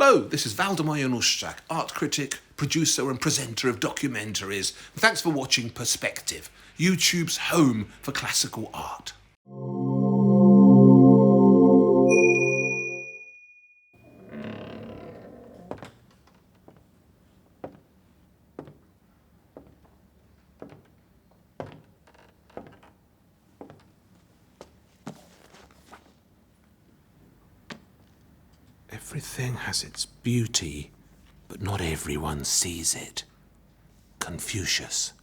Hello, this is Waldemar Januszczak, art critic, producer and presenter of documentaries. Thanks for watching Perspective, YouTube's home for classical art. Everything has its beauty, but not everyone sees it. Confucius.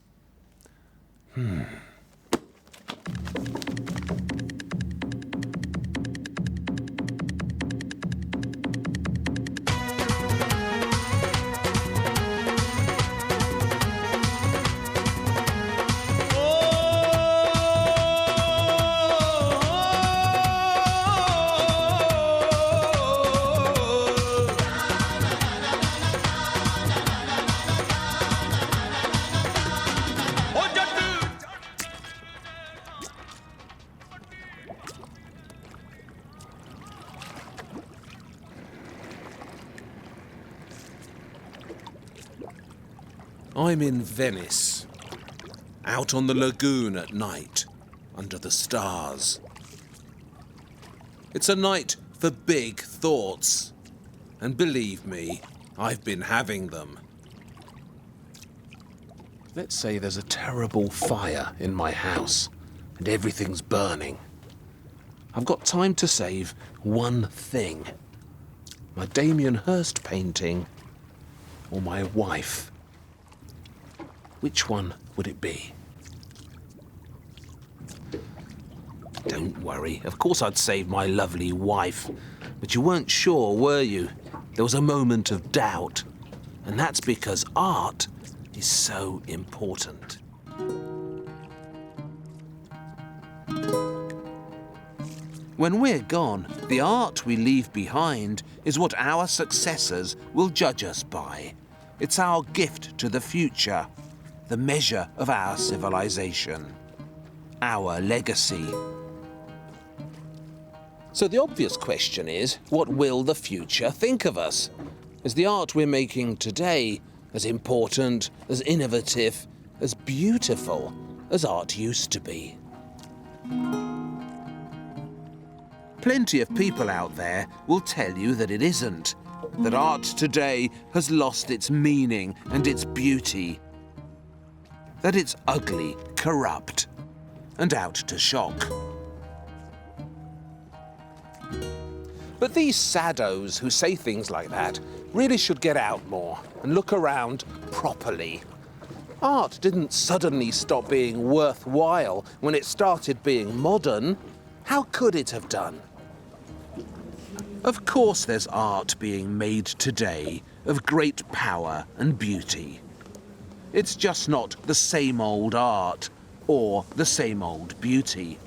I'm in Venice, out on the lagoon at night, under the stars. It's a night for big thoughts, and believe me, I've been having them. Let's say there's a terrible fire in my house, and everything's burning. I've got time to save one thing. My Damien Hirst painting, or my wife. Which one would it be? Don't worry, of course I'd save my lovely wife. But you weren't sure, were you? There was a moment of doubt. And that's because art is so important. When we're gone, the art we leave behind is what our successors will judge us by. It's our gift to the future. The measure of our civilization, our legacy. So the obvious question is, what will the future think of us? Is the art we're making today as important, as innovative, as beautiful as art used to be? Plenty of people out there will tell you that it isn't, that art today has lost its meaning and its beauty, that it's ugly, corrupt, and out to shock. But these saddos who say things like that really should get out more and look around properly. Art didn't suddenly stop being worthwhile when it started being modern. How could it have done? Of course there's art being made today of great power and beauty. It's just not the same old art or the same old beauty.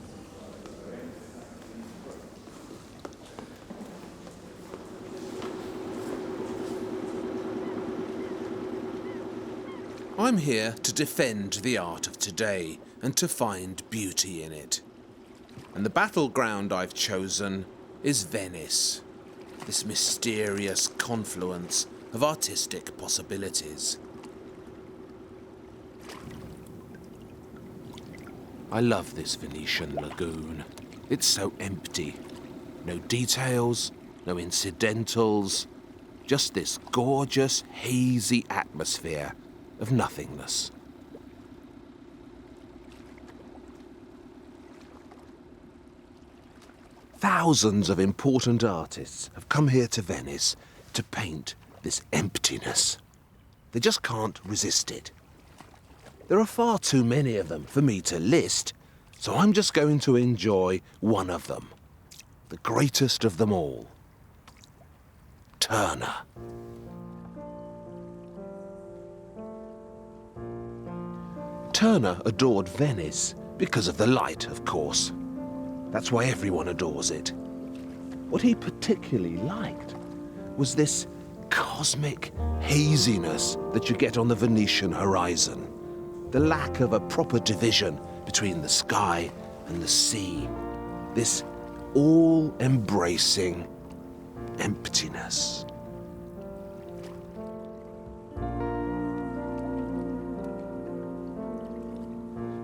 I'm here to defend the art of today and to find beauty in it. And the battleground I've chosen is Venice, this mysterious confluence of artistic possibilities. I love this Venetian lagoon. It's so empty. No details, no incidentals, just this gorgeous, hazy atmosphere of nothingness. Thousands of important artists have come here to Venice to paint this emptiness. They just can't resist it. There are far too many of them for me to list, so I'm just going to enjoy one of them, the greatest of them all, Turner. Turner adored Venice because of the light, of course. That's why everyone adores it. What he particularly liked was this cosmic haziness that you get on the Venetian horizon. The lack of a proper division between the sky and the sea. This all-embracing emptiness.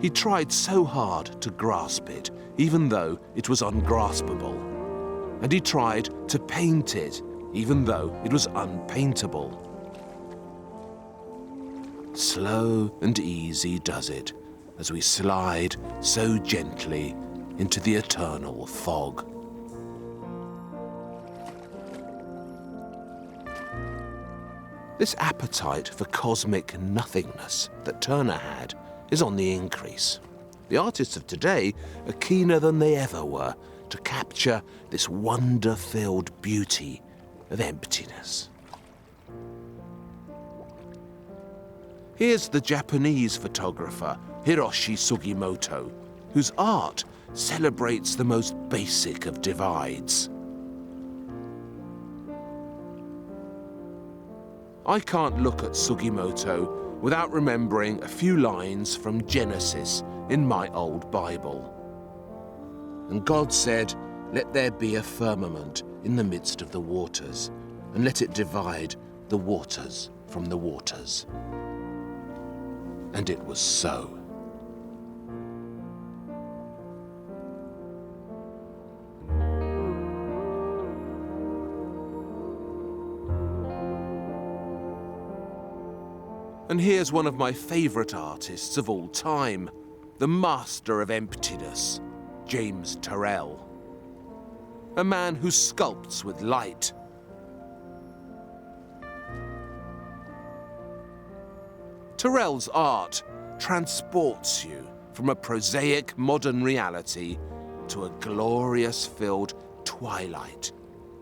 He tried so hard to grasp it, even though it was ungraspable. And he tried to paint it, even though it was unpaintable. Slow and easy does it, as we slide so gently into the eternal fog. This appetite for cosmic nothingness that Turner had is on the increase. The artists of today are keener than they ever were to capture this wonder-filled beauty of emptiness. Here's the Japanese photographer Hiroshi Sugimoto, whose art celebrates the most basic of divides. I can't look at Sugimoto without remembering a few lines from Genesis in my old Bible. And God said, "Let there be a firmament in the midst of the waters, and let it divide the waters from the waters." And it was so. And here's one of my favourite artists of all time, the master of emptiness, James Turrell. A man who sculpts with light. Turrell's art transports you from a prosaic modern reality to a glorious-filled twilight,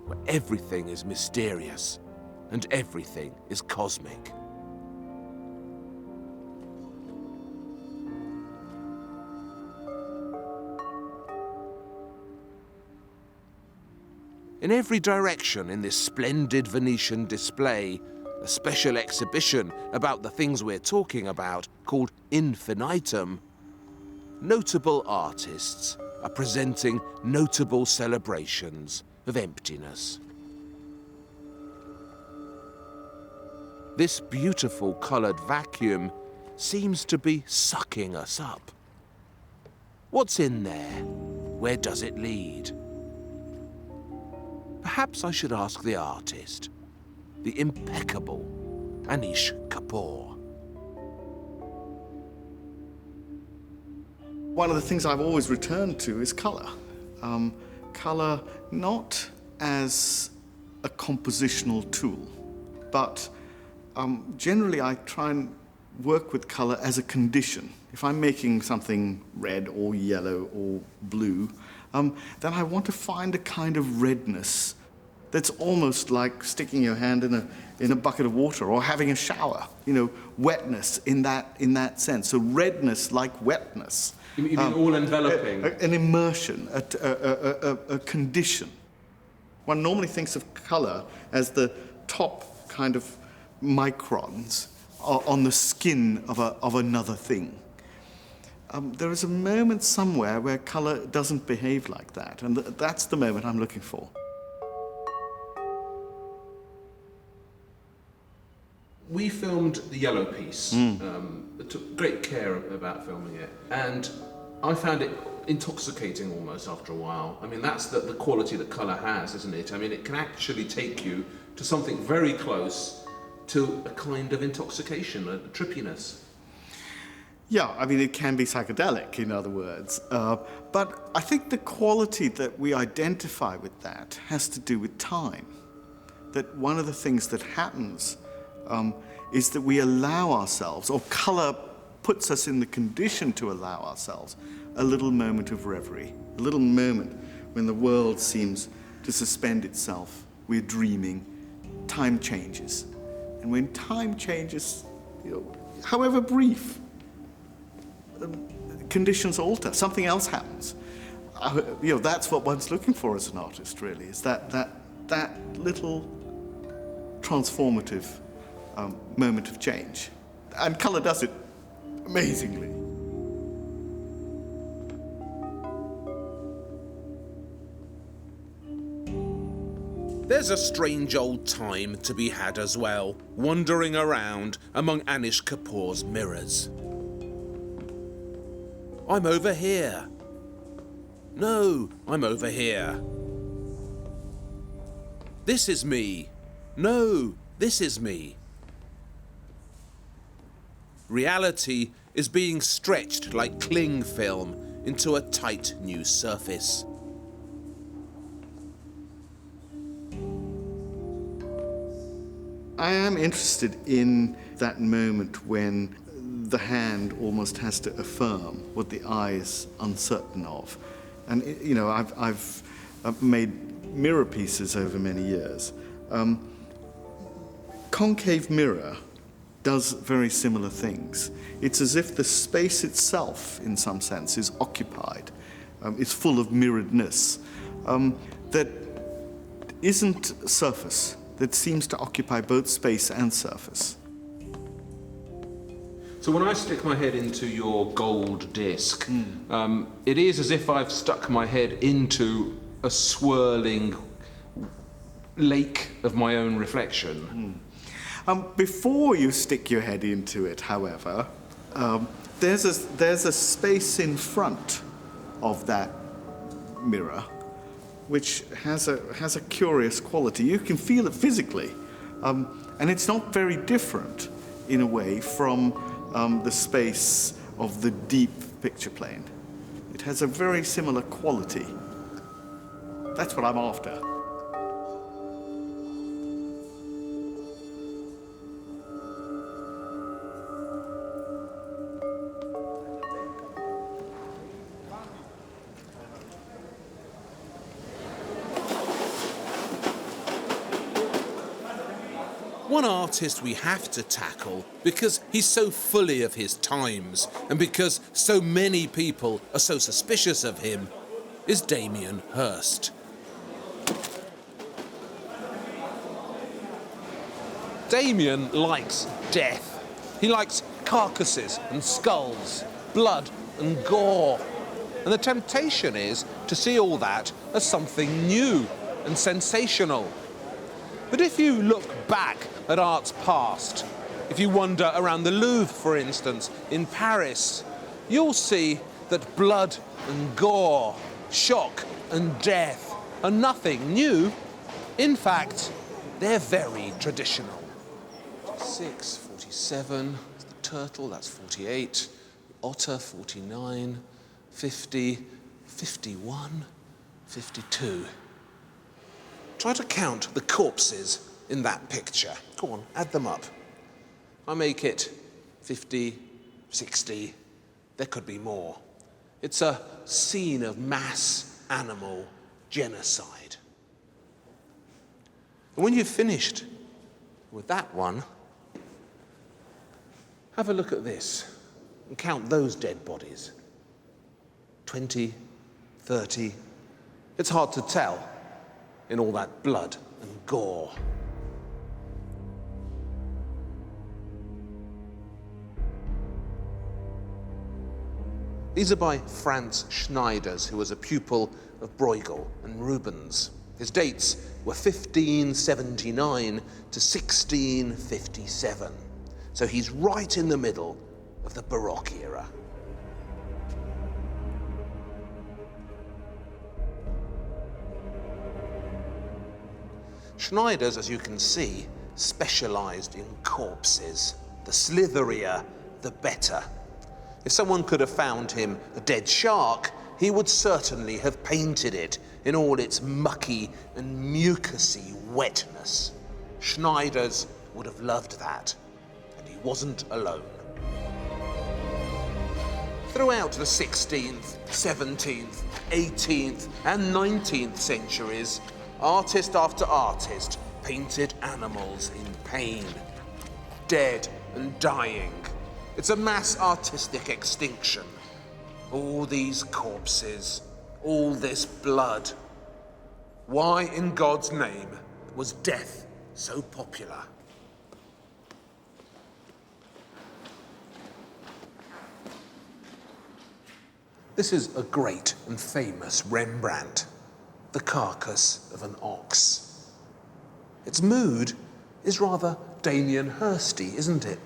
where everything is mysterious and everything is cosmic. In every direction in this splendid Venetian display, a special exhibition about the things we're talking about called Infinitum, notable artists are presenting notable celebrations of emptiness. This beautiful coloured vacuum seems to be sucking us up. What's in there? Where does it lead? Perhaps I should ask the artist, the impeccable Anish Kapoor. One of the things I've always returned to is colour. Colour not as a compositional tool, but generally I try and work with colour as a condition. If I'm making something red or yellow or blue, then I want to find a kind of redness that's almost like sticking your hand in a bucket of water or having a shower. You know, wetness in that sense. So redness like wetness. You mean all enveloping? An immersion, a condition. One normally thinks of colour as the top kind of microns on the skin of another thing. There is a moment somewhere where colour doesn't behave like that, and that's the moment I'm looking for. We filmed the yellow piece. I took great care about filming it, and I found it intoxicating almost after a while. I mean, that's the quality that colour has, isn't it? I mean, it can actually take you to something very close to a kind of intoxication, a trippiness. Yeah, I mean, it can be psychedelic, in other words. But I think the quality that we identify with that has to do with time. That one of the things that happens is that we allow ourselves, or colour puts us in the condition to allow ourselves, a little moment of reverie, a little moment when the world seems to suspend itself, we're dreaming, time changes. And when time changes, however brief, conditions alter, something else happens. That's what one's looking for as an artist, really, is that little transformative moment of change. And colour does it amazingly. There's a strange old time to be had as well, wandering around among Anish Kapoor's mirrors. I'm over here. No, I'm over here. This is me. No, this is me. Reality is being stretched like cling film into a tight new surface. I am interested in that moment when the hand almost has to affirm what the eye is uncertain of. And, you know, I've made mirror pieces over many years. Concave mirror does very similar things. It's as if the space itself, in some sense, is occupied. It's full of mirroredness that isn't surface, that seems to occupy both space and surface. So when I stick my head into your gold disc, it is as if I've stuck my head into a swirling lake of my own reflection. Before you stick your head into it, however, there's a space in front of that mirror which has a curious quality. You can feel it physically, and it's not very different in a way from the space of the deep picture plane. It has a very similar quality. That's what I'm after. One artist we have to tackle because he's so fully of his times and because so many people are so suspicious of him is Damien Hirst. Damien likes death. He likes carcasses and skulls, blood and gore. And the temptation is to see all that as something new and sensational. But if you look back at art's past, if you wander around the Louvre, for instance, in Paris, you'll see that blood and gore, shock and death are nothing new. In fact, they're very traditional. 46, 47, the turtle, that's 48, the otter, 49, 50, 51, 52. Try to count the corpses in that picture. Go on, add them up. I make it 50, 60, there could be more. It's a scene of mass animal genocide. And when you've finished with that one, have a look at this and count those dead bodies. 20, 30, it's hard to tell in all that blood and gore. These are by Franz Schneiders, who was a pupil of Bruegel and Rubens. His dates were 1579 to 1657. So he's right in the middle of the Baroque era. Schneiders, as you can see, specialized in corpses. The slitherier, the better. If someone could have found him a dead shark, he would certainly have painted it in all its mucky and mucousy wetness. Schneiders would have loved that, and he wasn't alone. Throughout the 16th, 17th, 18th, and 19th centuries, artist after artist painted animals in pain, dead and dying. It's a mass artistic extinction. All these corpses, all this blood. Why, in God's name, was death so popular? This is a great and famous Rembrandt, The Carcass of an Ox. Its mood is rather Damien Hirsty, isn't it?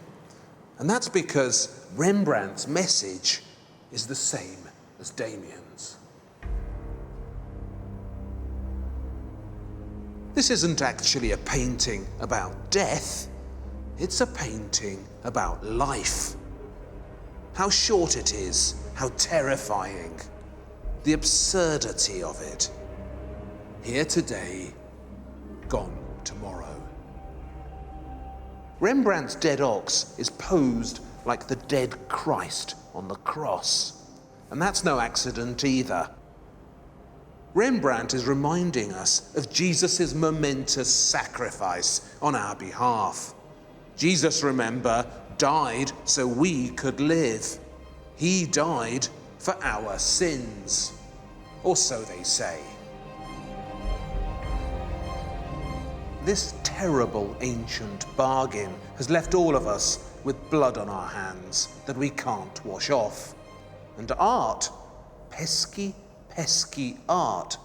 And that's because Rembrandt's message is the same as Damien's. This isn't actually a painting about death, it's a painting about life. How short it is, how terrifying, the absurdity of it. Here today, gone tomorrow. Rembrandt's dead ox is posed like the dead Christ on the cross. And that's no accident either. Rembrandt is reminding us of Jesus' momentous sacrifice on our behalf. Jesus, remember, died so we could live. He died for our sins. Or so they say. This terrible ancient bargain has left all of us with blood on our hands that we can't wash off. And art, pesky art,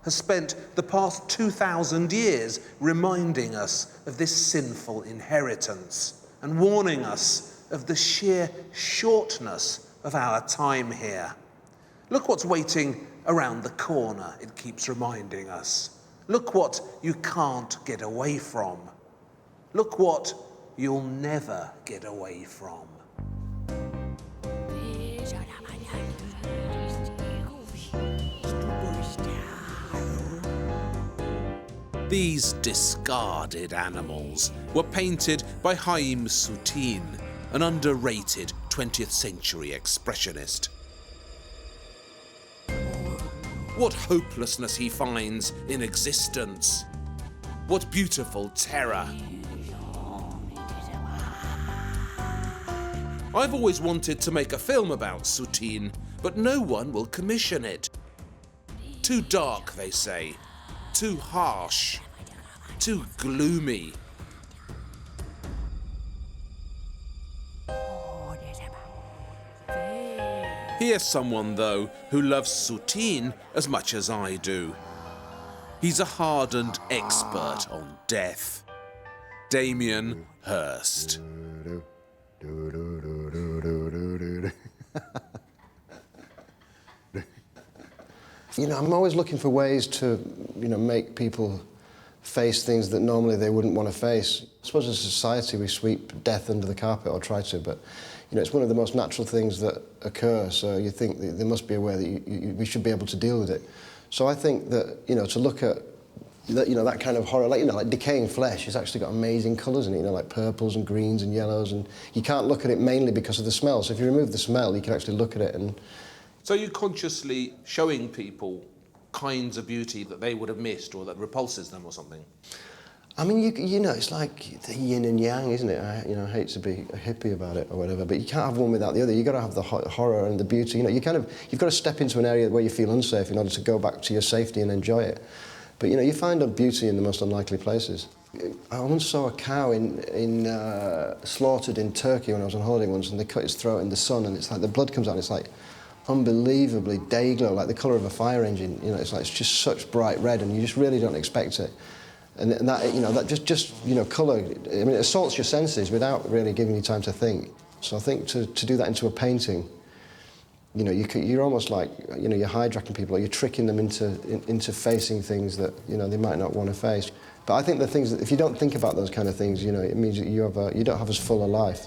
has spent the past 2,000 years reminding us of this sinful inheritance and warning us of the sheer shortness of our time here. Look what's waiting around the corner, it keeps reminding us. Look what you can't get away from. Look what you'll never get away from. These discarded animals were painted by Haim Soutine, an underrated 20th century expressionist. What hopelessness he finds in existence. What beautiful terror. I've always wanted to make a film about Soutine, but no one will commission it. Too dark, they say. Too harsh. Too gloomy. Here's someone, though, who loves Soutine as much as I do. He's a hardened expert on death. Damien Hirst. I'm always looking for ways to, make people face things that normally they wouldn't want to face. I suppose as a society we sweep death under the carpet, or try to, but it's one of the most natural things that occur, so you think that there must be a way that we should be able to deal with it. So I think that, to look at that kind of horror, like decaying flesh, it's actually got amazing colours in it, like purples and greens and yellows, and you can't look at it mainly because of the smell. So if you remove the smell, you can actually look at it and... So you're consciously showing people kinds of beauty that they would have missed or that repulses them or something? I mean, it's like the yin and yang, isn't it? I hate to be a hippie about it or whatever, but you can't have one without the other. You've got to have the horror and the beauty. You've got to step into an area where you feel unsafe in order to go back to your safety and enjoy it. But, you find a beauty in the most unlikely places. I once saw a cow slaughtered in Turkey when I was on holiday once, and they cut its throat in the sun, and it's like the blood comes out, and it's like unbelievably day glow, like the colour of a fire engine. It's just such bright red, and you just really don't expect it. And that, that colour, it assaults your senses without really giving you time to think. So I think to do that into a painting, you're almost like, you're hijacking people, or you're tricking them into facing things that, they might not want to face. But I think the things that, if you don't think about those kind of things, it means that you don't have as full a life.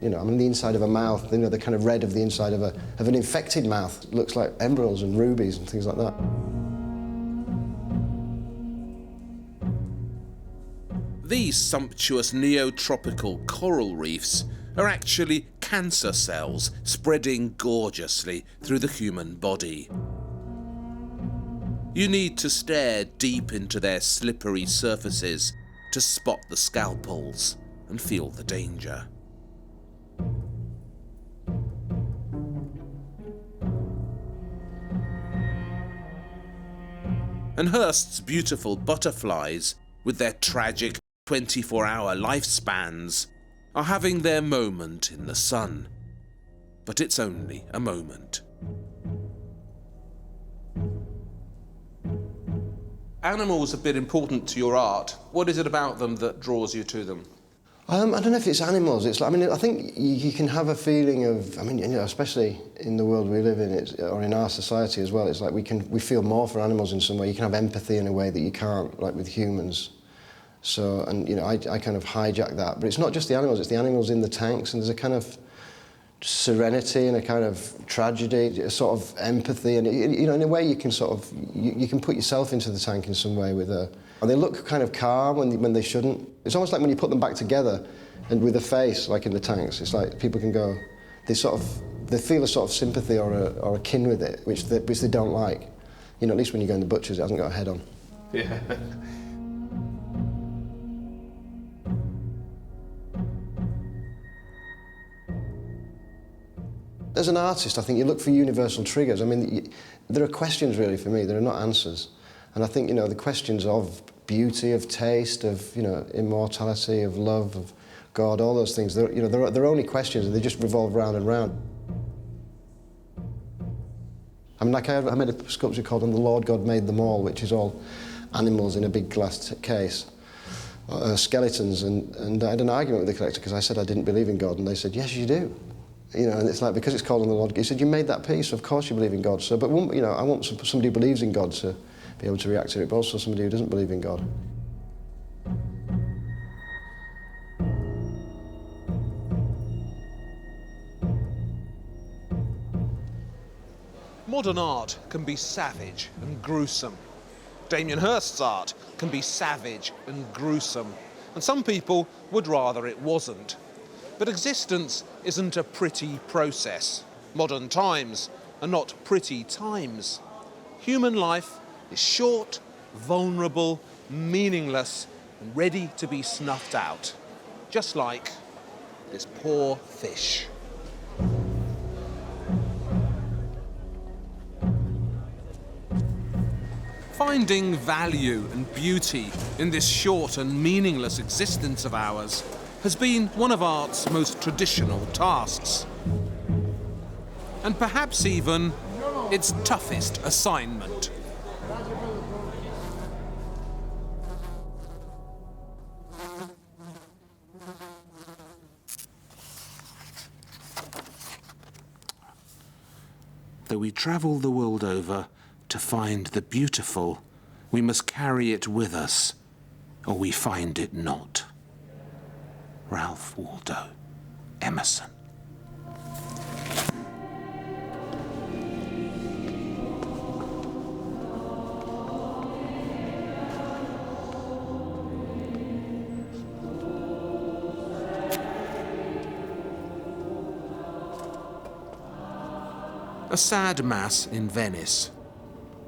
The inside of a mouth, the kind of red of the inside of an infected mouth looks like emeralds and rubies and things like that. These sumptuous neotropical coral reefs are actually cancer cells spreading gorgeously through the human body. You need to stare deep into their slippery surfaces to spot the scalpels and feel the danger. And Hirst's beautiful butterflies, with their tragic 24-hour lifespans, are having their moment in the sun. But it's only a moment. Animals have been important to your art. What is it about them that draws you to them? I don't know if it's animals. It's like, I mean, I think you can have a feeling of, I mean, you know, especially in the world we live in, or in our society as well, it's like we feel more for animals in some way. You can have empathy in a way that you can't, like with humans. So, and you know, I kind of hijack that. But it's not just the animals, it's the animals in the tanks, and there's a kind of serenity and a kind of tragedy, a sort of empathy, and you know, in a way you can sort of, you can put yourself into the tank in some way with a, and they look kind of calm when they shouldn't. It's almost like when you put them back together and with a face, like in the tanks, it's like people can go, they feel a sort of sympathy or a kin with it, which they don't like. You know, at least when you go in the butcher's, it hasn't got a head on. Yeah. As an artist, I think you look for universal triggers. I mean, there are questions really for me, there are not answers. And I think, you know, the questions of beauty, of taste, of, you know, immortality, of love, of God, all those things, you know, they're only questions, and they just revolve round and round. I mean, like I made a sculpture called "And the Lord God Made Them All," which is all animals in a big glass case, skeletons, and I had an argument with the collector because I said I didn't believe in God, and they said, yes, you do. You know, and it's like, because it's called "On the Lord," he said, you made that piece, so of course you believe in God. So, but you know, I want somebody who believes in God to be able to react to it, but also somebody who doesn't believe in God. Modern art can be savage and gruesome. Damien Hirst's art can be savage and gruesome. And some people would rather it wasn't. But existence isn't a pretty process. Modern times are not pretty times. Human life is short, vulnerable, meaningless, and ready to be snuffed out. Just like this poor fish. Finding value and beauty in this short and meaningless existence of ours has been one of art's most traditional tasks. And perhaps even its toughest assignment. Though we travel the world over to find the beautiful, we must carry it with us, or we find it not. Ralph Waldo Emerson. A sad mass in Venice.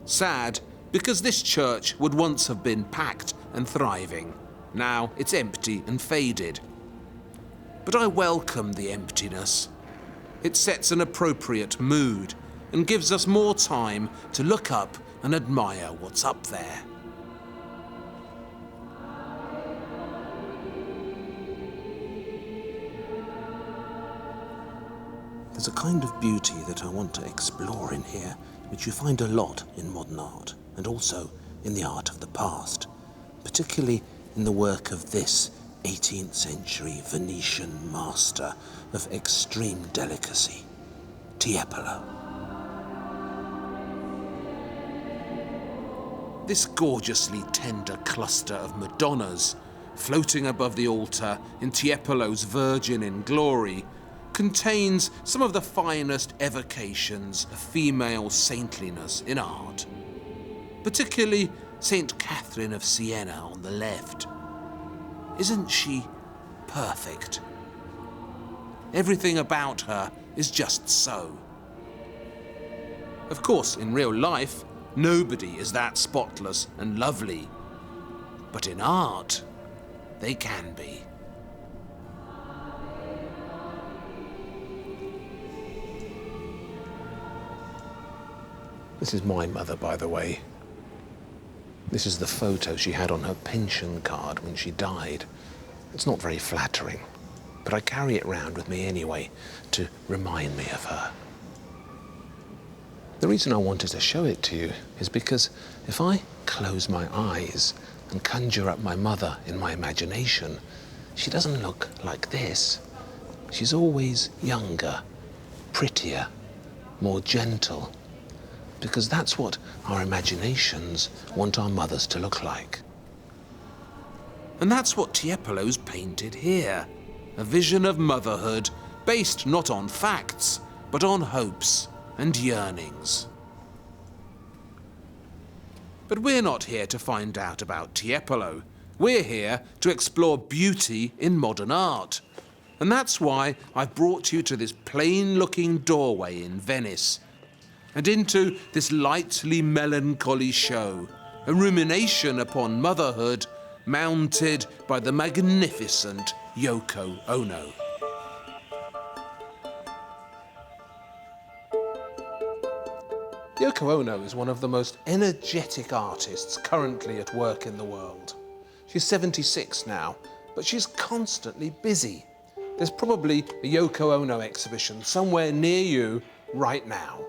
Sad because this church would once have been packed and thriving. Now it's empty and faded. But I welcome the emptiness. It sets an appropriate mood and gives us more time to look up and admire what's up there. There's a kind of beauty that I want to explore in here, which you find a lot in modern art, and also in the art of the past, particularly in the work of this 18th century Venetian master of extreme delicacy, Tiepolo. This gorgeously tender cluster of Madonnas, floating above the altar in Tiepolo's Virgin in Glory, contains some of the finest evocations of female saintliness in art, particularly Saint Catherine of Siena on the left. Isn't she perfect? Everything about her is just so. Of course, in real life, nobody is that spotless and lovely. But in art, they can be. This is my mother, by the way. This is the photo she had on her pension card when she died. It's not very flattering, but I carry it round with me anyway to remind me of her. The reason I wanted to show it to you is because if I close my eyes and conjure up my mother in my imagination, she doesn't look like this. She's always younger, prettier, more gentle, because that's what our imaginations want our mothers to look like. And that's what Tiepolo's painted here, a vision of motherhood based not on facts, but on hopes and yearnings. But we're not here to find out about Tiepolo. We're here to explore beauty in modern art. And that's why I've brought you to this plain-looking doorway in Venice and into this lightly melancholy show, a rumination upon motherhood mounted by the magnificent Yoko Ono. Yoko Ono is one of the most energetic artists currently at work in the world. She's 76 now, but she's constantly busy. There's probably a Yoko Ono exhibition somewhere near you right now.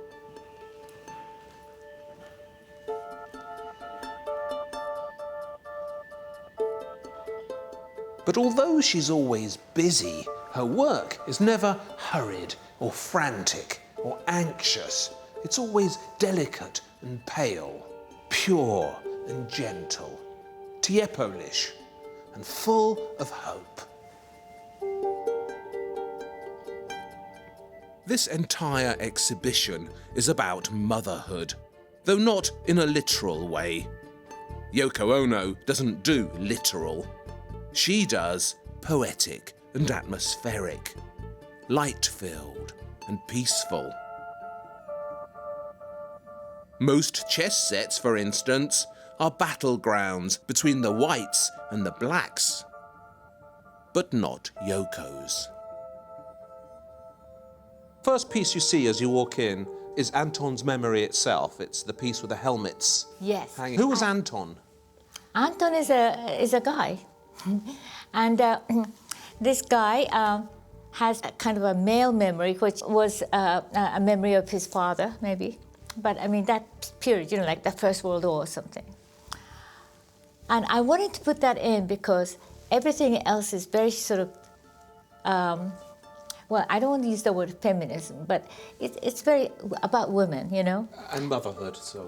But although she's always busy, her work is never hurried or frantic or anxious. It's always delicate and pale, pure and gentle, Tiepolish and full of hope. This entire exhibition is about motherhood, though not in a literal way. Yoko Ono doesn't do literal. She does poetic and atmospheric, light-filled and peaceful. Most chess sets, for instance, are battlegrounds between the whites and the blacks, but not Yoko's. First piece you see as you walk in is Anton's memory itself. It's the piece with the helmets. Yes. Hanging. Who was Anton? Anton is a guy, and this guy has a kind of a male memory, which was a memory of his father, maybe. But I mean, that period, like the First World War or something. And I wanted to put that in because everything else is very sort of, well, I don't want to use the word feminism, but it's very about women, And motherhood, so.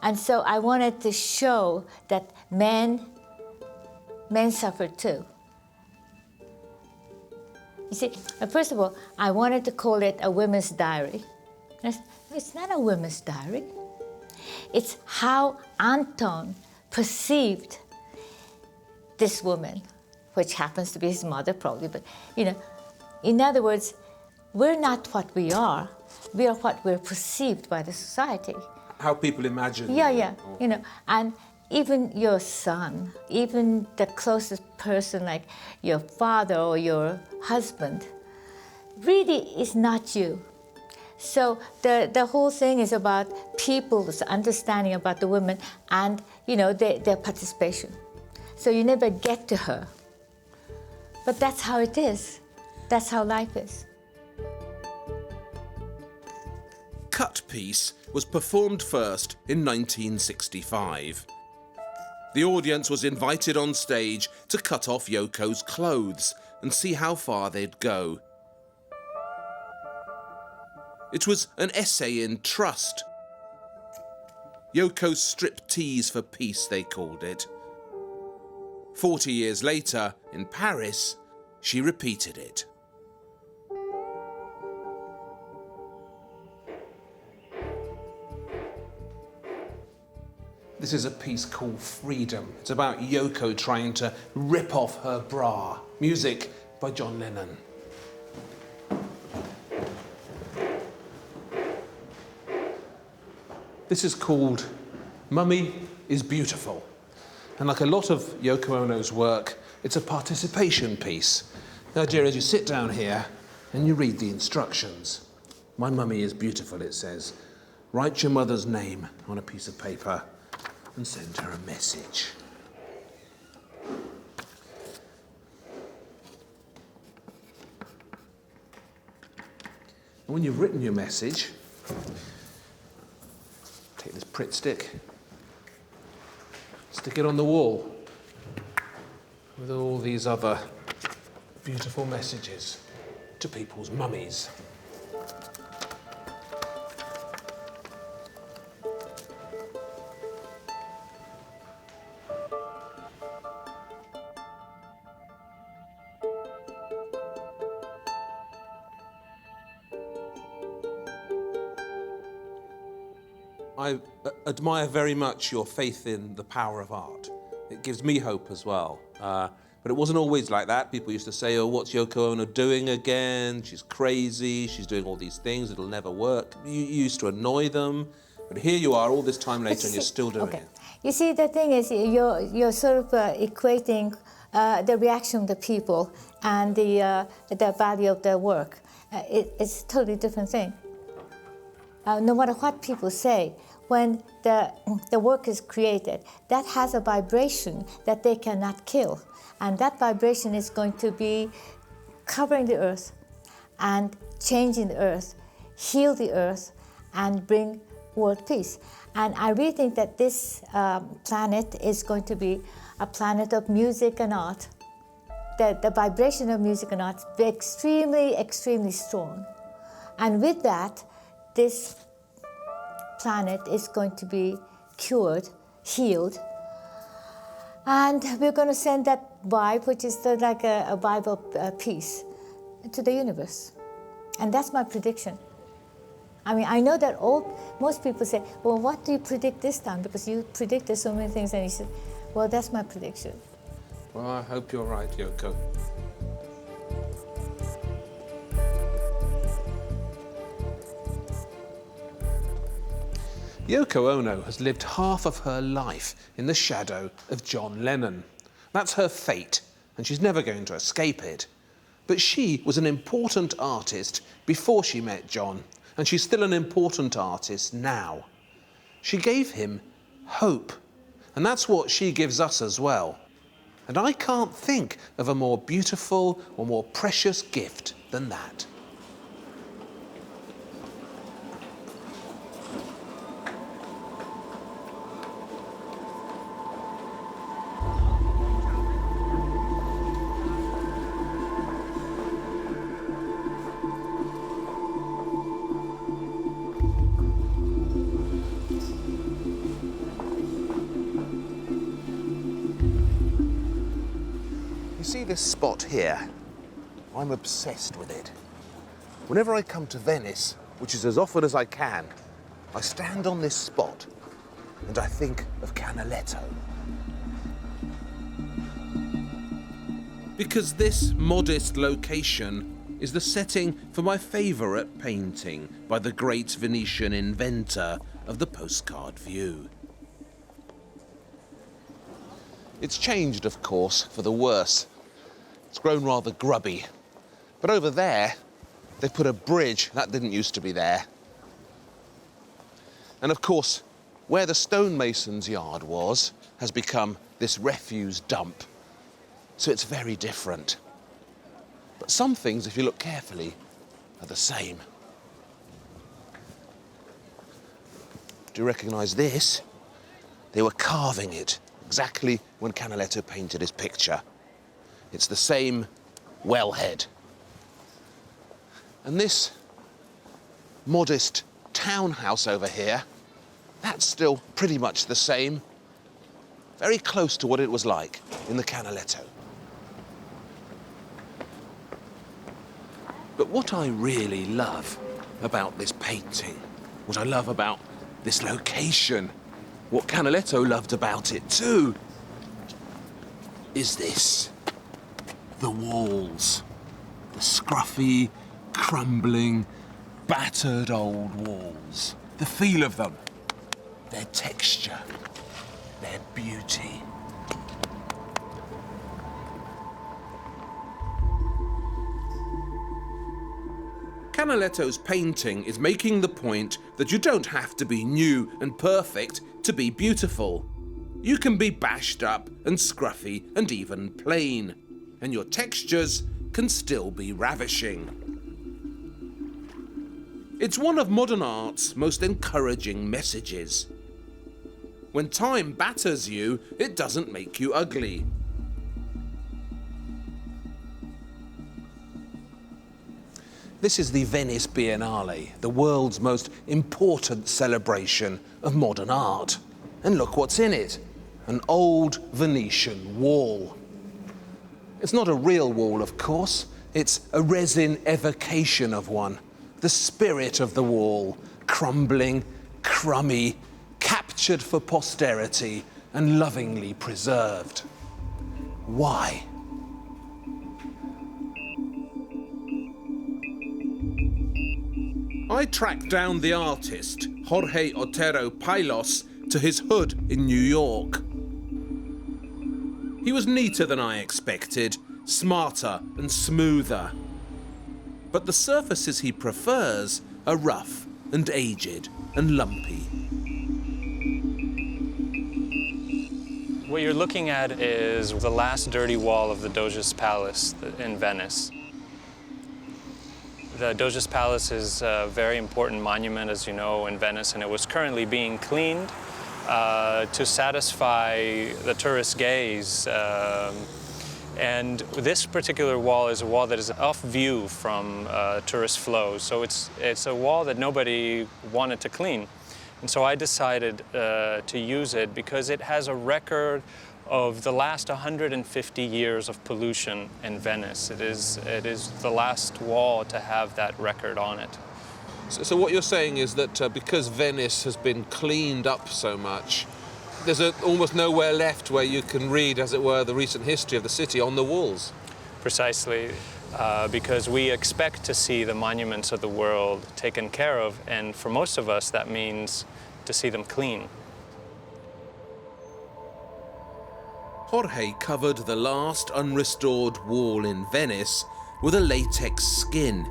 And so I wanted to show that men suffered too. You see, first of all, I wanted to call it a women's diary. It's not a women's diary. It's how Anton perceived this woman, which happens to be his mother probably, but in other words, we're not what we are what we're perceived by the society. How people imagine. Yeah. And even your son, even the closest person like your father or your husband, really is not you. So the whole thing is about people's understanding about the women and, their participation. So you never get to her. But that's how it is. That's how life is. Cut Piece was performed first in 1965. The audience was invited on stage to cut off Yoko's clothes and see how far they'd go. It was an essay in trust. Yoko's striptease for peace, they called it. 40 years later, in Paris, she repeated it. This is a piece called Freedom. It's about Yoko trying to rip off her bra. Music by John Lennon. This is called Mummy is Beautiful. And like a lot of Yoko Ono's work, it's a participation piece. The idea is you sit down here and you read the instructions. My mummy is beautiful, it says. Write your mother's name on a piece of paper and send her a message. And when you've written your message, take this Pritt stick, stick it on the wall with all these other beautiful messages to people's mummies. I admire very much your faith in the power of art. It gives me hope as well. But it wasn't always like that. People used to say, oh, what's Yoko Ono doing again? She's crazy, she's doing all these things, it'll never work. You used to annoy them, but here you are all this time later and you're still doing it. You see, the thing is, you're sort of equating the reaction of the people and the value of their work. It's a totally different thing. No matter what people say, when the work is created, that has a vibration that they cannot kill. And that vibration is going to be covering the earth and changing the earth, heal the earth, and bring world peace. And I really think that this planet is going to be a planet of music and art. The vibration of music and art is extremely, extremely strong. And with that, this planet is going to be cured, healed, and we're going to send that vibe, which is like a vibe of peace, to the universe. And that's my prediction. I mean, I know that most people say, well, what do you predict this time? Because you predicted so many things, and you said, well, that's my prediction. Well, I hope you're right, Yoko. Yoko Ono has lived half of her life in the shadow of John Lennon. That's her fate, and she's never going to escape it. But she was an important artist before she met John, and she's still an important artist now. She gave him hope, and that's what she gives us as well. And I can't think of a more beautiful or more precious gift than that. See this spot here? I'm obsessed with it. Whenever I come to Venice, which is as often as I can, I stand on this spot and I think of Canaletto. Because this modest location is the setting for my favourite painting by the great Venetian inventor of the postcard view. It's changed, of course, for the worse. It's grown rather grubby. But over there, they put a bridge that didn't used to be there. And of course, where the stonemason's yard was has become this refuse dump. So it's very different. But some things, if you look carefully, are the same. Do you recognise this? They were carving it exactly when Canaletto painted his picture. It's the same wellhead. And this modest townhouse over here, that's still pretty much the same. Very close to what it was like in the Canaletto. But what I really love about this painting, what I love about this location, what Canaletto loved about it too, is this. The walls. The scruffy, crumbling, battered old walls. The feel of them. Their texture. Their beauty. Canaletto's painting is making the point that you don't have to be new and perfect to be beautiful. You can be bashed up and scruffy and even plain, and your textures can still be ravishing. It's one of modern art's most encouraging messages. When time batters you, it doesn't make you ugly. This is the Venice Biennale, the world's most important celebration of modern art. And look what's in it. An old Venetian wall. It's not a real wall, of course. It's a resin evocation of one. The spirit of the wall, crumbling, crummy, captured for posterity and lovingly preserved. Why? I tracked down the artist, Jorge Otero Palos, to his hood in New York. He was neater than I expected, smarter and smoother. But the surfaces he prefers are rough and aged and lumpy. What you're looking at is the last dirty wall of the Doge's Palace in Venice. The Doge's Palace is a very important monument, as you know, in Venice, and it was currently being cleaned to satisfy the tourist gaze. And this particular wall is a wall that is off view from tourist flow, so it's a wall that nobody wanted to clean. And so I decided to use it because it has a record of the last 150 years of pollution in Venice. It is the last wall to have that record on it. So what you're saying is that because Venice has been cleaned up so much, there's almost nowhere left where you can read, as it were, the recent history of the city on the walls. Precisely, because we expect to see the monuments of the world taken care of, and for most of us that means to see them clean. Jorge covered the last unrestored wall in Venice with a latex skin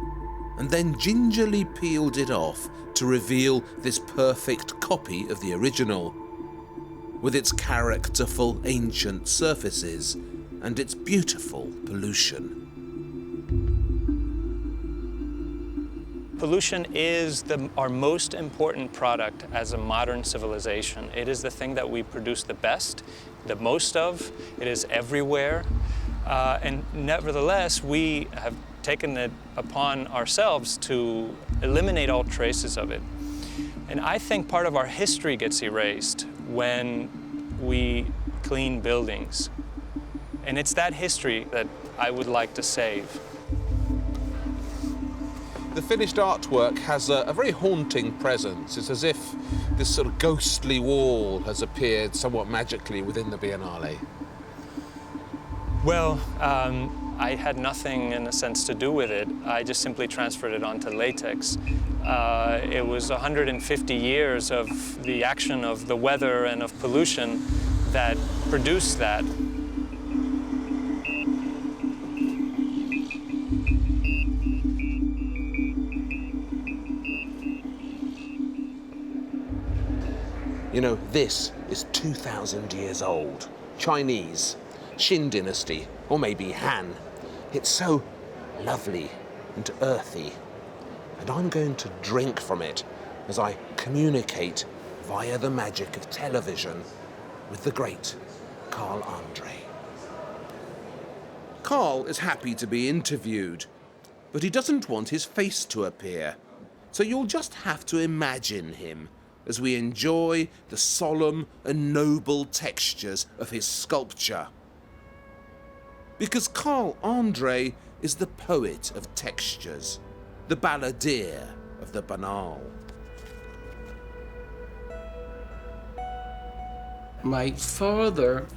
and then gingerly peeled it off to reveal this perfect copy of the original, with its characterful ancient surfaces and its beautiful pollution. Pollution is our most important product as a modern civilization. It is the thing that we produce the best, the most of. It is everywhere. And nevertheless, we have taken it upon ourselves to eliminate all traces of it. And I think part of our history gets erased when we clean buildings. And it's that history that I would like to save. The finished artwork has a very haunting presence. It's as if this sort of ghostly wall has appeared somewhat magically within the Biennale. Well, I had nothing, in a sense, to do with it. I just simply transferred it onto latex. It was 150 years of the action of the weather and of pollution that produced that. You know, this is 2,000 years old. Chinese, Qin dynasty, or maybe Han. It's so lovely and earthy. And I'm going to drink from it as I communicate via the magic of television with the great Carl Andre. Carl is happy to be interviewed, but he doesn't want his face to appear. So you'll just have to imagine him as we enjoy the solemn and noble textures of his sculpture. Because Carl Andre is the poet of textures, the balladeer of the banal. My father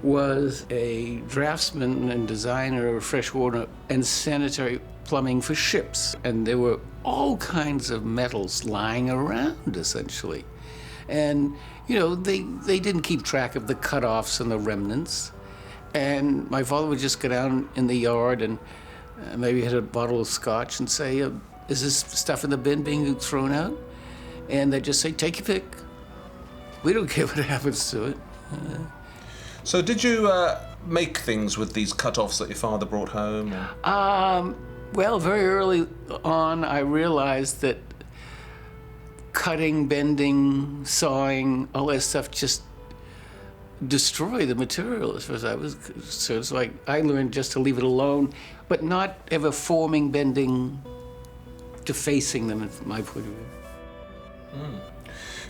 was a draftsman and designer of freshwater and sanitary plumbing for ships, and there were all kinds of metals lying around, essentially. And, you know, they didn't keep track of the cutoffs and the remnants. And my father would just go down in the yard and maybe hit a bottle of scotch and say, is this stuff in the bin being thrown out? And they'd just say, take your pick. We don't care what happens to it. So did you make things with these cut-offs that your father brought home? Or? Well, very early on, I realized that cutting, bending, sawing, all that stuff just destroy the material as far as I was concerned. So I learned just to leave it alone, but not ever forming, bending defacing them, from my point of view.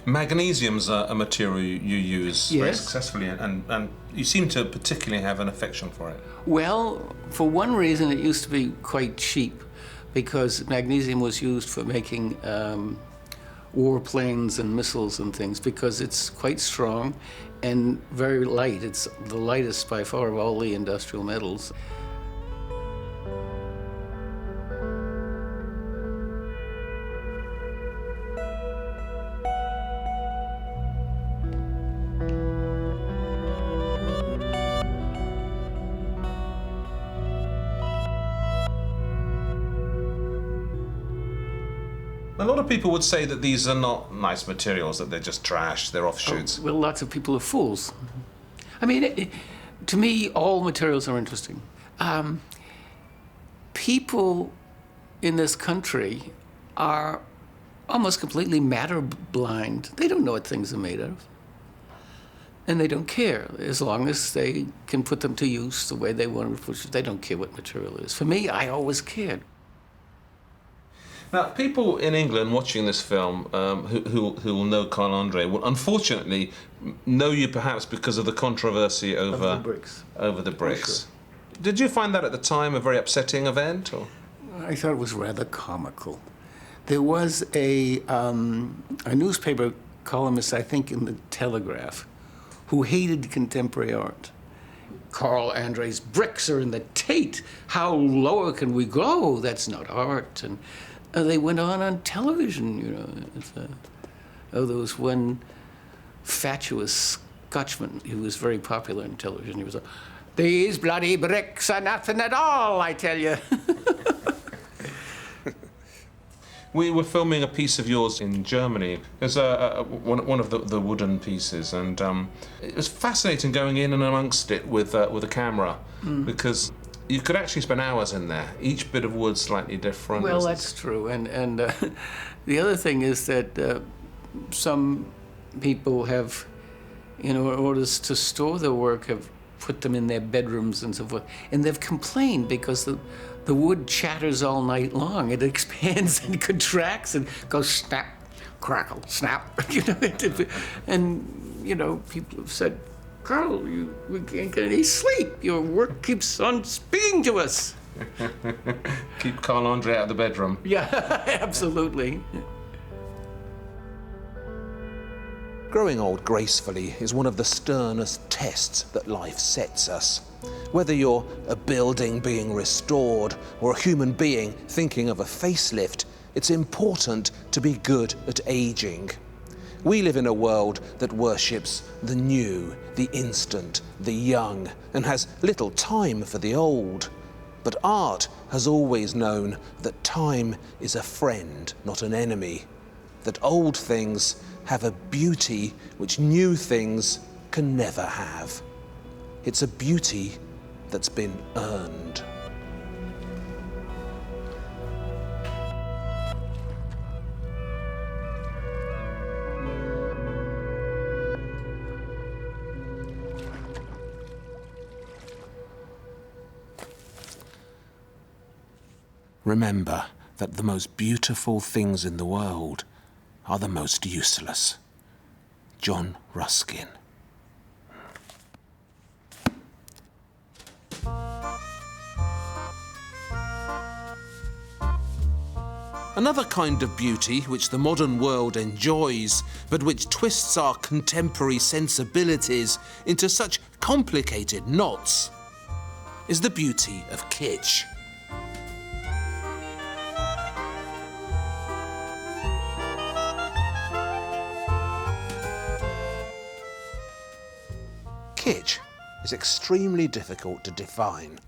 Magnesium's a material you use very Yes. successfully, and you seem to particularly have an affection for it. Well, for one reason, it used to be quite cheap, because magnesium was used for making warplanes and missiles and things, because it's quite strong and very light. It's the lightest by far of all the industrial metals. A lot of people would say that these are not nice materials, that they're just trash, they're offshoots. Well, lots of people are fools. I mean, to me, all materials are interesting. People in this country are almost completely matter blind. They don't know what things are made of. And they don't care, as long as they can put them to use the way they want to. They don't care what material it is. For me, I always cared. Now, people in England watching this film who will know Carl Andre will unfortunately know you perhaps because of the controversy over the bricks. Over the bricks. Sure. Did you find that at the time a very upsetting event? Or? I thought it was rather comical. There was a newspaper columnist, I think, in the Telegraph, who hated contemporary art. Carl Andre's bricks are in the Tate. How lower can we go? That's not art. And they went on television, you know. There was one fatuous Scotchman who was very popular on television. He was like, "These bloody bricks are nothing at all, I tell you." We were filming a piece of yours in Germany. There's one of the wooden pieces, and it was fascinating going in and amongst it with a camera, because you could actually spend hours in there. Each bit of wood slightly different. Well, that's true. And the other thing is that some people have, in order to store their work, have put them in their bedrooms and so forth. And they've complained because the wood chatters all night long. It expands and contracts and goes snap, crackle, snap. And people have said, "Carl, we can't get any sleep. Your work keeps on speaking to us." Keep Carl Andre out of the bedroom. Yeah, absolutely. Growing old gracefully is one of the sternest tests that life sets us. Whether you're a building being restored or a human being thinking of a facelift, it's important to be good at aging. We live in a world that worships the new, the instant, the young, and has little time for the old. But art has always known that time is a friend, not an enemy. That old things have a beauty which new things can never have. It's a beauty that's been earned. Remember that the most beautiful things in the world are the most useless. John Ruskin. Another kind of beauty which the modern world enjoys, but which twists our contemporary sensibilities into such complicated knots, is the beauty of kitsch. Kitsch is extremely difficult to define.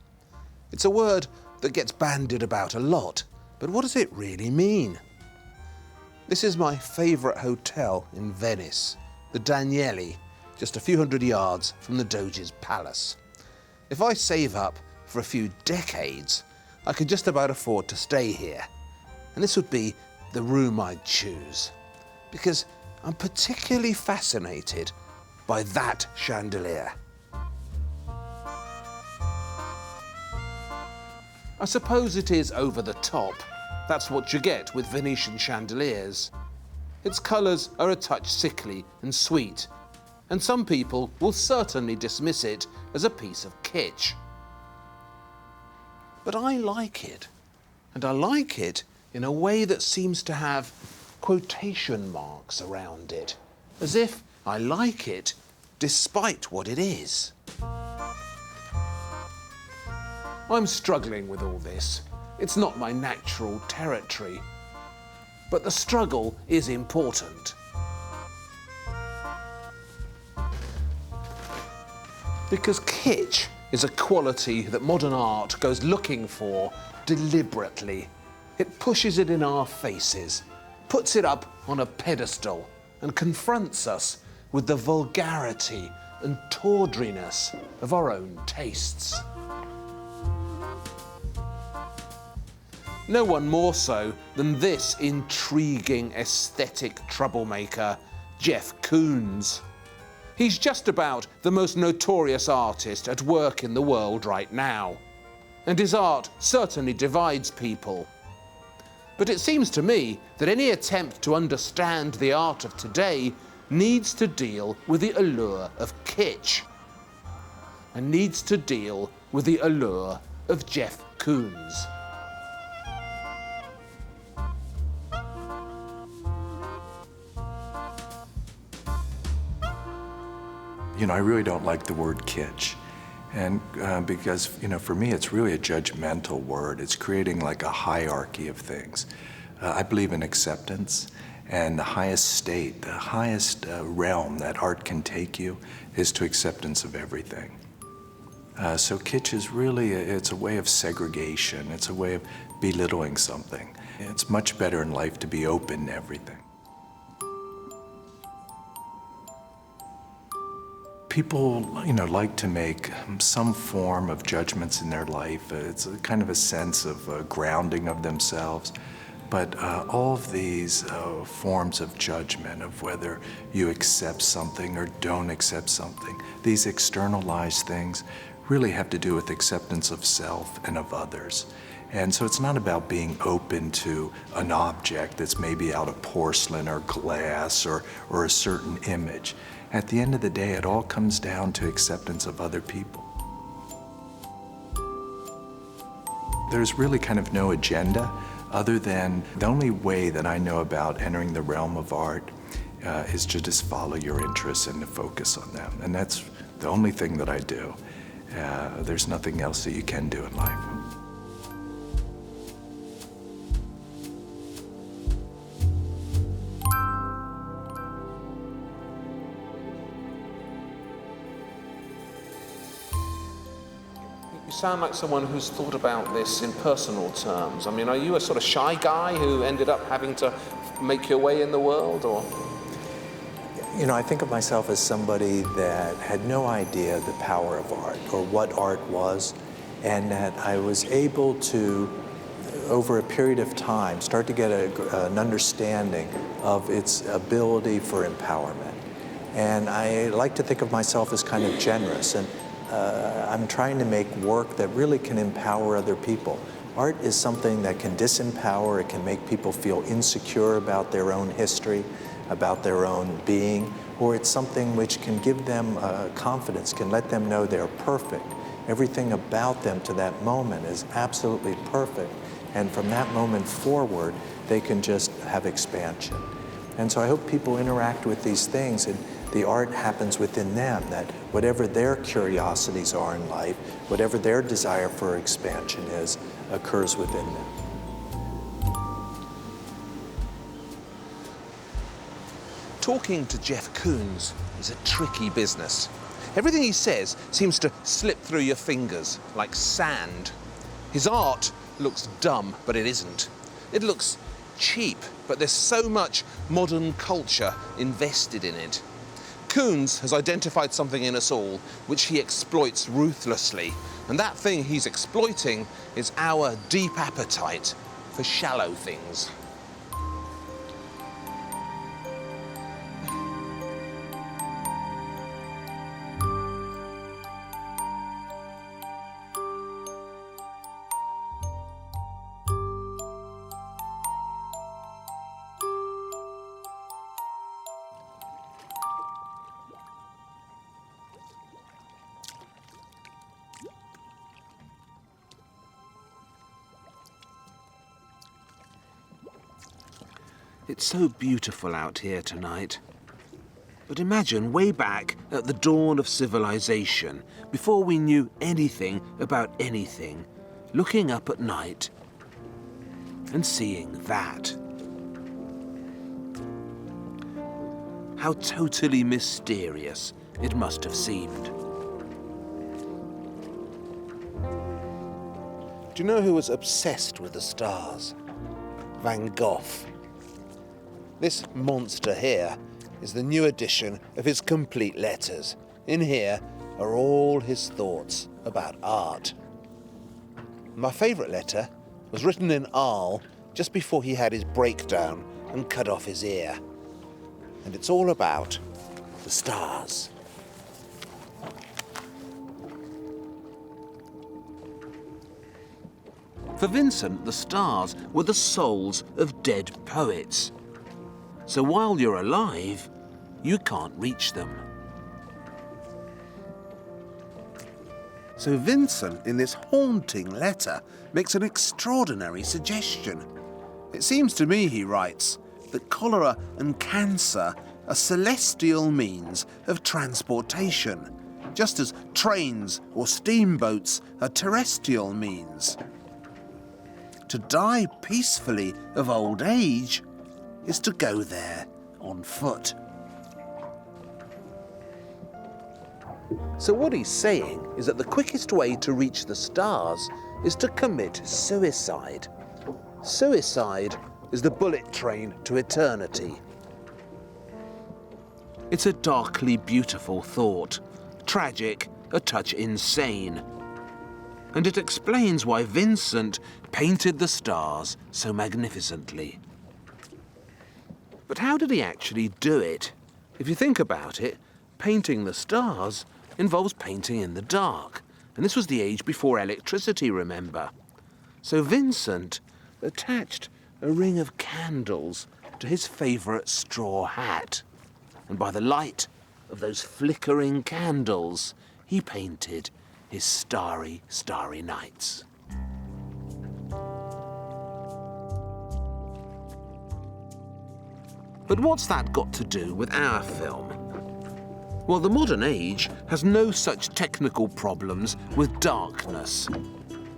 It's a word that gets bandied about a lot, but what does it really mean? This is my favourite hotel in Venice, the Danieli, just a few hundred yards from the Doge's palace. If I save up for a few decades, I could just about afford to stay here. And this would be the room I'd choose, because I'm particularly fascinated by that chandelier. I suppose it is over the top. That's what you get with Venetian chandeliers. Its colours are a touch sickly and sweet, and some people will certainly dismiss it as a piece of kitsch. But I like it, and I like it in a way that seems to have quotation marks around it, as if I like it despite what it is. I'm struggling with all this. It's not my natural territory. But the struggle is important. Because kitsch is a quality that modern art goes looking for deliberately. It pushes it in our faces, puts it up on a pedestal, and confronts us with the vulgarity and tawdriness of our own tastes. No one more so than this intriguing aesthetic troublemaker, Jeff Koons. He's just about the most notorious artist at work in the world right now. And his art certainly divides people. But it seems to me that any attempt to understand the art of today needs to deal with the allure of kitsch. And needs to deal with the allure of Jeff Koons. I really don't like the word kitsch. And because, for me, it's really a judgmental word. It's creating like a hierarchy of things. I believe in acceptance, and the highest state, the highest realm that art can take you is to acceptance of everything. So kitsch is really, it's a way of segregation. It's a way of belittling something. It's much better in life to be open to everything. People, like to make some form of judgments in their life. It's a kind of a sense of grounding of themselves. But all of these forms of judgment, of whether you accept something or don't accept something, these externalized things really have to do with acceptance of self and of others. And so it's not about being open to an object that's maybe out of porcelain or glass or a certain image. At the end of the day, it all comes down to acceptance of other people. There's really kind of no agenda other than the only way that I know about entering the realm of art is to just follow your interests and to focus on them. And that's the only thing that I do. There's nothing else that you can do in life. You sound like someone who's thought about this in personal terms. I mean, are you a sort of shy guy who ended up having to make your way in the world, or? I think of myself as somebody that had no idea the power of art or what art was, and that I was able to, over a period of time, start to get an understanding of its ability for empowerment. And I like to think of myself as kind of generous, and I'm trying to make work that really can empower other people. Art is something that can disempower, it can make people feel insecure about their own history, about their own being, or it's something which can give them confidence, can let them know they're perfect. Everything about them to that moment is absolutely perfect, and from that moment forward, they can just have expansion. And so I hope people interact with these things, and the art happens within them, that whatever their curiosities are in life, whatever their desire for expansion is, occurs within them. Talking to Jeff Koons is a tricky business. Everything he says seems to slip through your fingers like sand. His art looks dumb, but it isn't. It looks cheap, but there's so much modern culture invested in it. Koons has identified something in us all which he exploits ruthlessly, and that thing he's exploiting is our deep appetite for shallow things. It's so beautiful out here tonight. But imagine way back at the dawn of civilization, before we knew anything about anything, looking up at night and seeing that. How totally mysterious it must have seemed. Do you know who was obsessed with the stars? Van Gogh. This monster here is the new edition of his complete letters. In here are all his thoughts about art. My favourite letter was written in Arles just before he had his breakdown and cut off his ear. And it's all about the stars. For Vincent, the stars were the souls of dead poets. So while you're alive, you can't reach them. So Vincent, in this haunting letter, makes an extraordinary suggestion. It seems to me, he writes, that cholera and cancer are celestial means of transportation, just as trains or steamboats are terrestrial means. To die peacefully of old age is to go there on foot. So what he's saying is that the quickest way to reach the stars is to commit suicide. Suicide is the bullet train to eternity. It's a darkly beautiful thought, tragic, a touch insane. And it explains why Vincent painted the stars so magnificently. But how did he actually do it? If you think about it, painting the stars involves painting in the dark. And this was the age before electricity, remember. So Vincent attached a ring of candles to his favourite straw hat. And by the light of those flickering candles, he painted his starry, starry nights. But what's that got to do with our film? Well, the modern age has no such technical problems with darkness.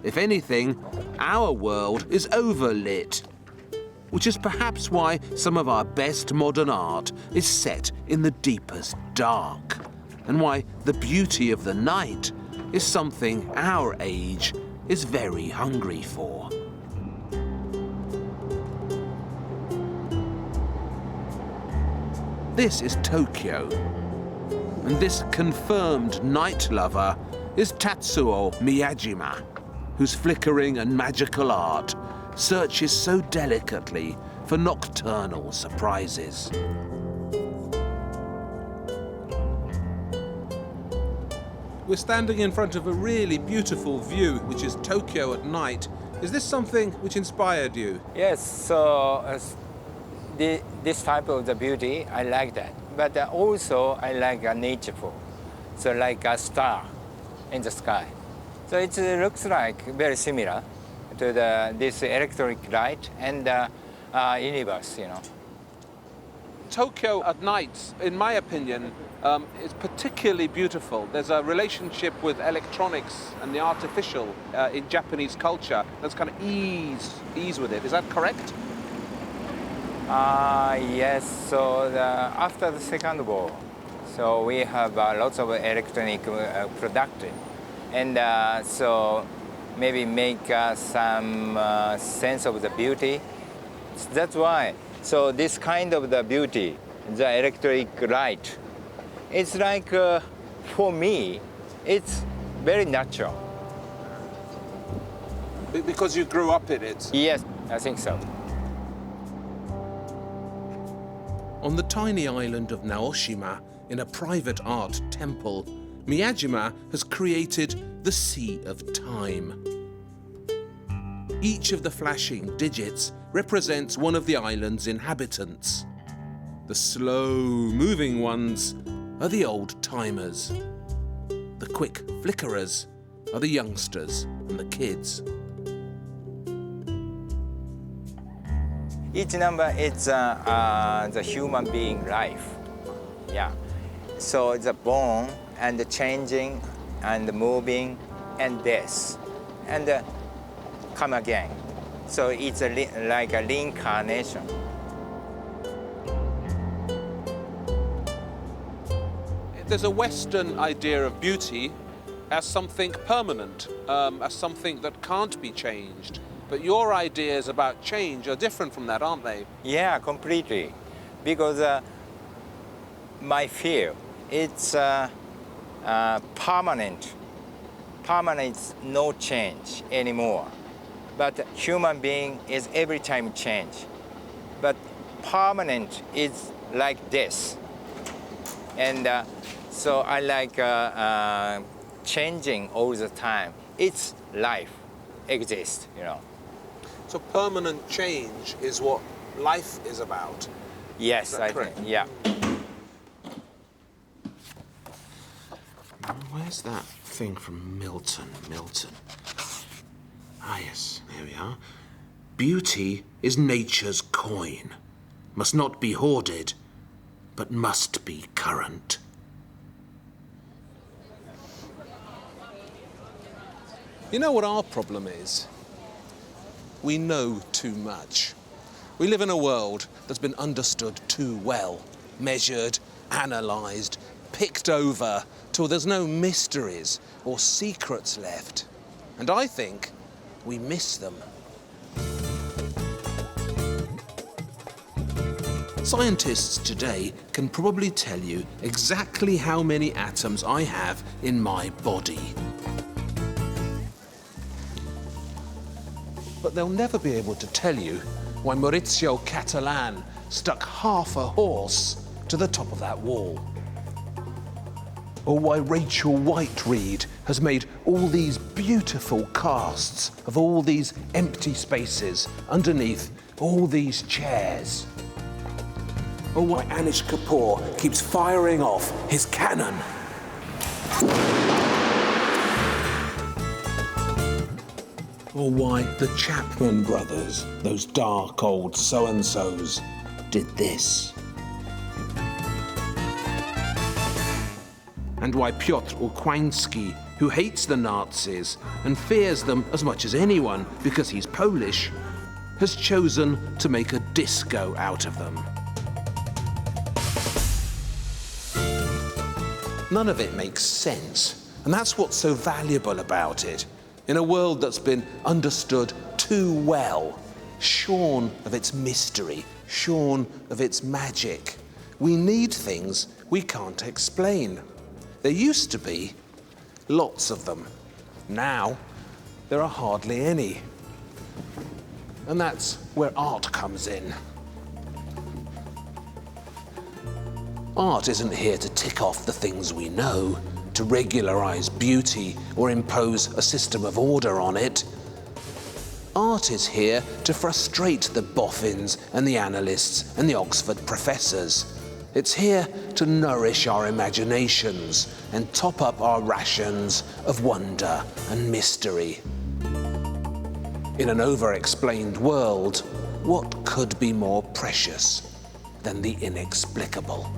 If anything, our world is overlit, which is perhaps why some of our best modern art is set in the deepest dark, and why the beauty of the night is something our age is very hungry for. This is Tokyo, and this confirmed night lover is Tatsuo Miyajima, whose flickering and magical art searches so delicately for nocturnal surprises. We're standing in front of a really beautiful view, which is Tokyo at night. Is this something which inspired you? Yes, so this type of the beauty, I like that. But also I like nature, so like a star in the sky. So it looks like very similar to this electric light and universe, you know. Tokyo at night, in my opinion, is particularly beautiful. There's a relationship with electronics and the artificial in Japanese culture that's kind of ease with it. Is that correct? Yes, so after the Second War, so we have lots of electronic production. And so maybe make some sense of the beauty. That's why. So this kind of the beauty, the electric light, it's like, for me, it's very natural. Because you grew up in it? Yes, I think so. On the tiny island of Naoshima, in a private art temple, Miyajima has created the Sea of Time. Each of the flashing digits represents one of the island's inhabitants. The slow-moving ones are the old-timers. The quick flickerers are the youngsters and the kids. Each number is the human being life. Yeah. So the born and the changing and the moving and death and come again. So it's like a reincarnation. There's a Western idea of beauty as something permanent, as something that can't be changed. But your ideas about change are different from that, aren't they? Yeah, completely. Because my fear, it's permanent. Permanent, no change anymore. But human being is every time change. But permanent is like this. And so I like changing all the time. It's life exists, you know. So permanent change is what life is about. Yes, I think, yeah. Where's that thing from Milton? Ah, yes, there we are. Beauty is nature's coin. Must not be hoarded, but must be current. You know what our problem is? We know too much. We live in a world that's been understood too well, measured, analysed, picked over, till there's no mysteries or secrets left. And I think we miss them. Scientists today can probably tell you exactly how many atoms I have in my body. But they'll never be able to tell you why Maurizio Catalan stuck half a horse to the top of that wall. Or why Rachel Whiteread has made all these beautiful casts of all these empty spaces underneath all these chairs. Or why Anish Kapoor keeps firing off his cannon. Or why the Chapman brothers, those dark old so-and-sos, did this. And why Piotr Ukwański, who hates the Nazis and fears them as much as anyone because he's Polish, has chosen to make a disco out of them. None of it makes sense, and that's what's so valuable about it. In a world that's been understood too well, shorn of its mystery, shorn of its magic, we need things we can't explain. There used to be lots of them. Now, there are hardly any. And that's where art comes in. Art isn't here to tick off the things we know, to regularize beauty or impose a system of order on it. Art is here to frustrate the boffins and the analysts and the Oxford professors. It's here to nourish our imaginations and top up our rations of wonder and mystery. In an over-explained world, what could be more precious than the inexplicable?